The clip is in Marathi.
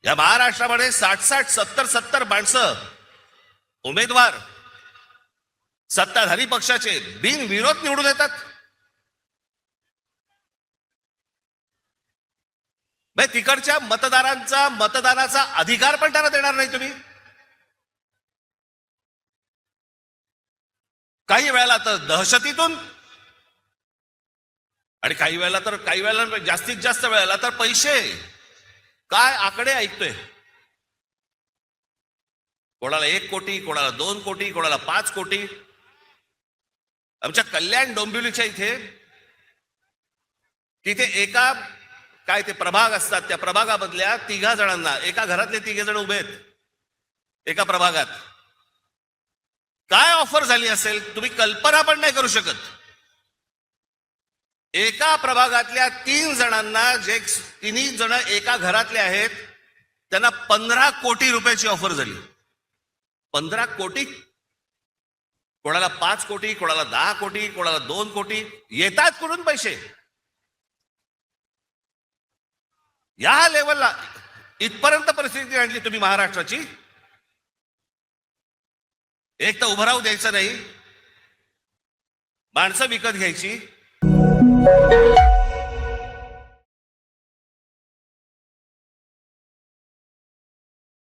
या महाराष्ट्रामध्ये 60-60, 70-70 माणसं उमेदवार सत्ताधारी पक्षाचे बिनविरोध निवडून येतात. तिकडच्या मतदारांचा मतदानाचा अधिकार पण त्यांना देणार नाही तुम्ही. काही वेळेला तर दहशतीतून आणि काही वेळेला जास्तीत जास्त वेळेला तर पैसे. काय आकडे ऐकतोय, कोणाला 1 कोटी, कोणाला 2 कोटी, कोणाला 5 कोटी. आमच्या कल्याण डोंबिवलीच्या तिथे एका काय ते प्रभाग असतात, त्या प्रभागामधल्या 3 जणांना, एका घरातले 3 जण उभे आहेत एका प्रभागात. काय ऑफर झाली असेल तुम्ही कल्पना पण नाही करू शकत. एका प्रभागातल्या 3 जणांना, जे 3 जण एका घरातले आहेत, त्यांना 15 कोटी रुपयाची ऑफर झाली. 15 कोटी. कोणाला 5 कोटी, कोणाला 10 कोटी, कोणाला 2 कोटी. येतात कुठून पैसे? या लेवलला इथपर्यंत परिस्थिती आणली तुम्ही महाराष्ट्राची. एक तर उभं राहू द्यायचं नाही, माणसं विकत घ्यायची.